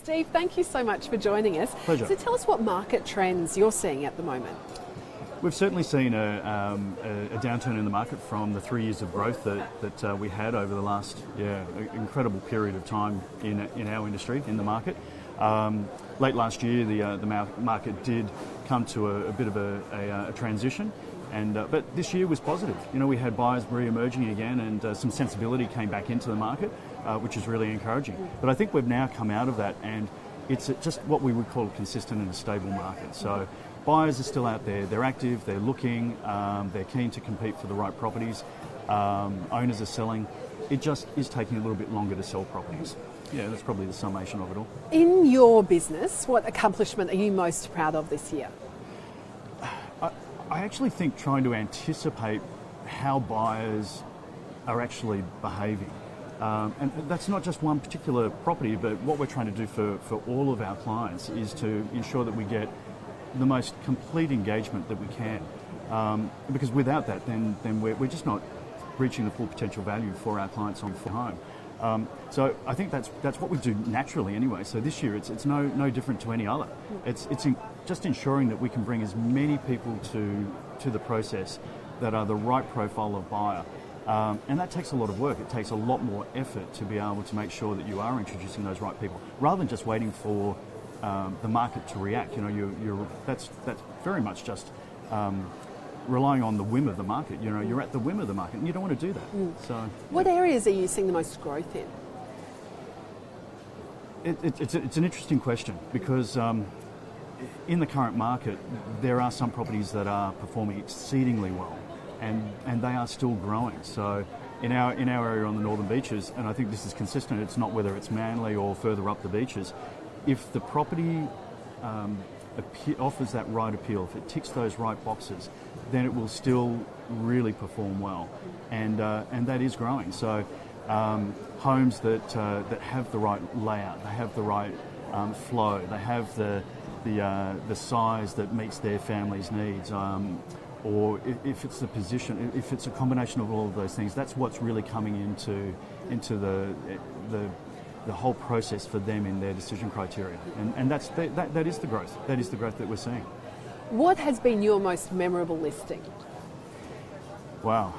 Steve, thank you so much for joining us. Pleasure. So tell us what market trends you're seeing at the moment. We've certainly seen a downturn in the market from the 3 years of growth that we had over the last incredible period of time in our industry, in the market. Late last year, the market did come to a bit of a transition, but this year was positive. You know, we had buyers re-emerging again, and some sensibility came back into the market, which is really encouraging. But I think we've now come out of that, and it's just what we would call a consistent and a stable market. So buyers are still out there, they're active, they're looking, they're keen to compete for the right properties, owners are selling. It just is taking a little bit longer to sell properties. Yeah, that's probably the summation of it all. In your business, what accomplishment are you most proud of this year? I actually think trying to anticipate how buyers are actually behaving. And that's not just one particular property, but what we're trying to do for all of our clients is to ensure that we get the most complete engagement that we can. Because without that, then we're just not reaching the full potential value for our clients on home. So I think that's what we do naturally anyway. So this year it's no different to any other. It's just ensuring that we can bring as many people to the process that are the right profile of buyer. And that takes a lot of work. It takes a lot more effort to be able to make sure that you are introducing those right people, rather than just waiting for the market to react. You know, that's very much just relying on the whim of the market. You know, you're at the whim of the market, and you don't want to do that. So, what areas are you seeing the most growth in? It's an interesting question, because in the current market, there are some properties that are performing exceedingly well, and they are still growing. So in our area on the Northern Beaches, and I think this is consistent, it's not whether it's Manly or further up the beaches, if the property offers that right appeal, if it ticks those right boxes, then it will still really perform well, and that is growing. So homes that have the right layout, they have the right flow, they have the size that meets their family's needs, or if it's the position, if it's a combination of all of those things, that's what's really coming into the whole process for them in their decision criteria, and that is the growth. That is the growth that we're seeing. What has been your most memorable listing? Wow,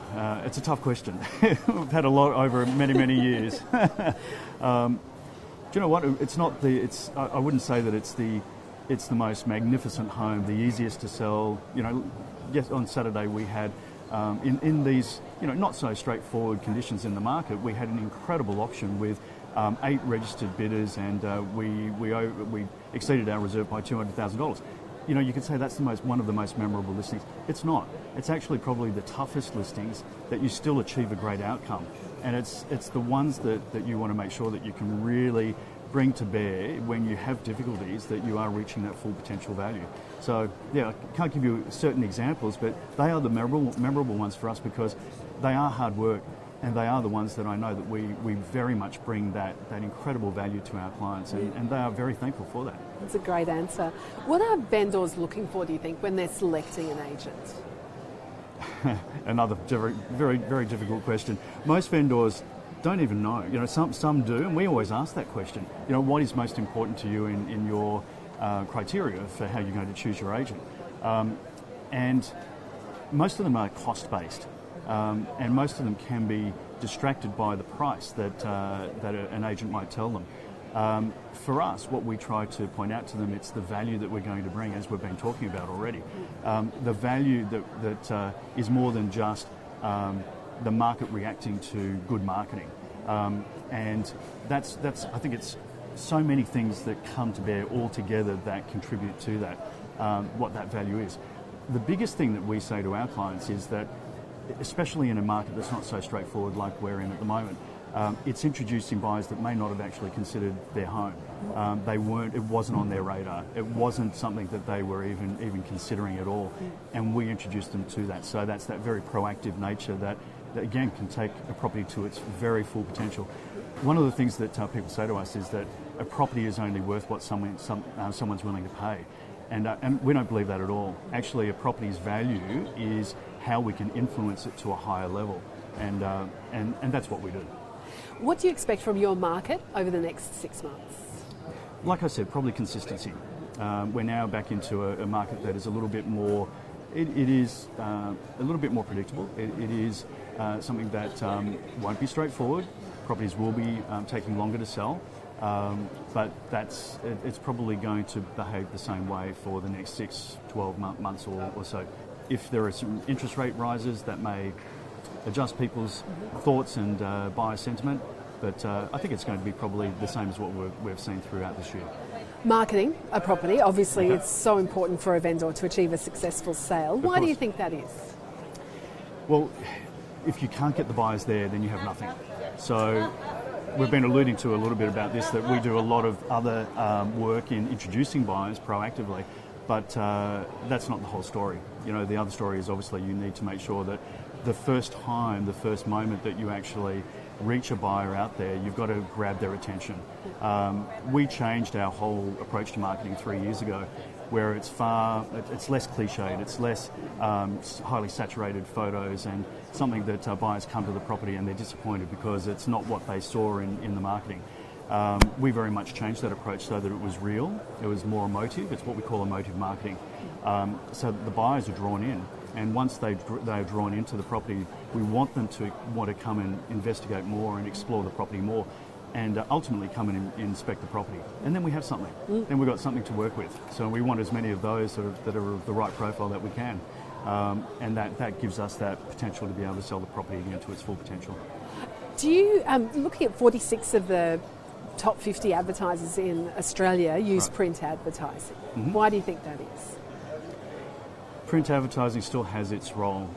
it's a tough question. We've had a lot over many years. Do you know what? I wouldn't say that it's the most magnificent home, the easiest to sell. You know, yes, on Saturday we had in these not so straightforward conditions in the market, we had an incredible auction with 8 registered bidders, and we exceeded our reserve by $200,000. You know, you could say that's one of the most memorable listings. It's not. It's actually probably the toughest listings that you still achieve a great outcome, and it's the ones that you want to make sure that you can really bring to bear when you have difficulties, that you are reaching that full potential value. So yeah, I can't give you certain examples, but they are the memorable ones for us, because they are hard work, and they are the ones that I know that we very much bring that incredible value to our clients, and they are very thankful for that. That's a great answer. What are vendors looking for, do you think, when they're selecting an agent? Another very difficult question. Most vendors don't even know. You know, some do, and we always ask that question. You know, what is most important to you in your criteria for how you're going to choose your agent? And most of them are cost-based. And most of them can be distracted by the price that an agent might tell them. For us, what we try to point out to them, it's the value that we're going to bring, as we've been talking about already. The value that is more than just the market reacting to good marketing. And that's I think it's so many things that come to bear all together that contribute to that, what that value is. The biggest thing that we say to our clients is that, especially in a market that's not so straightforward like we're in at the moment, it's introducing buyers that may not have actually considered their home. It wasn't on their radar. It wasn't something that they were even considering at all. And we introduced them to that. So that's that very proactive nature that again can take a property to its very full potential. One of the things that people say to us is that a property is only worth what someone's willing to pay. And we don't believe that at all. Actually, a property's value is how we can influence it to a higher level, and that's what we do. What do you expect from your market over the next 6 months? Like I said, probably consistency. We're now back into a market that is a little bit more. It is a little bit more predictable. It is something that won't be straightforward. Properties will be taking longer to sell, but it's probably going to behave the same way for the next 6, 12 months or so. If there are some interest rate rises, that may adjust people's thoughts and buyer sentiment, but I think it's going to be probably the same as what we've seen throughout this year. Marketing a property, obviously it's so important for a vendor to achieve a successful sale. Why do you think that is? Well, if you can't get the buyers there, then you have nothing. So we've been alluding to a little bit about this, that we do a lot of other work in introducing buyers proactively, but that's not the whole story. You know, the other story is obviously you need to make sure that the first moment that you actually reach a buyer out there, you've got to grab their attention. We changed our whole approach to marketing 3 years ago, where it's less cliched, it's less highly saturated photos, and something that buyers come to the property and they're disappointed because it's not what they saw in the marketing. We very much changed that approach so that it was real, it was more emotive. It's what we call emotive marketing. So the buyers are drawn in, and once they are drawn into the property, we want them to want to come and investigate more and explore the property more, and ultimately come and inspect the property. And then we have something. Then we've got something to work with. So we want as many of those that are of the right profile that we can. And that gives us that potential to be able to sell the property again to its full potential. Do you, looking at 46 of the top 50 advertisers in Australia use print advertising. Why do you think that is? Print advertising still has its role.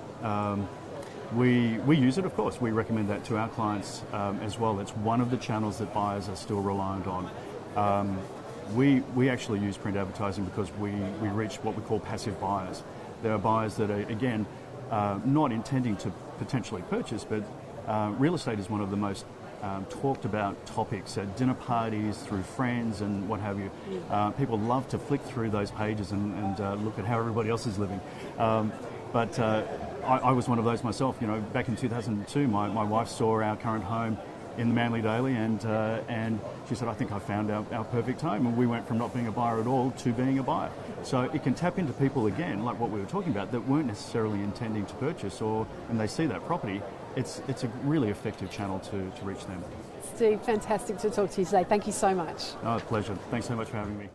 We use it, of course. We recommend that to our clients as well. It's one of the channels that buyers are still reliant on. We actually use print advertising because we reach what we call passive buyers. There are buyers that are, again, not intending to potentially purchase, but real estate is one of the most talked about topics at dinner parties, through friends and what have you. People love to flick through those pages and look at how everybody else is living. But I was one of those myself. You know, back in 2002, my wife saw our current home in the Manly Daily, and she said, I think I found our perfect home. And we went from not being a buyer at all to being a buyer. So it can tap into people again, like what we were talking about, that weren't necessarily intending to purchase, and they see that property. It's a really effective channel to reach them. Steve, fantastic to talk to you today. Thank you so much. Oh, pleasure. Thanks so much for having me.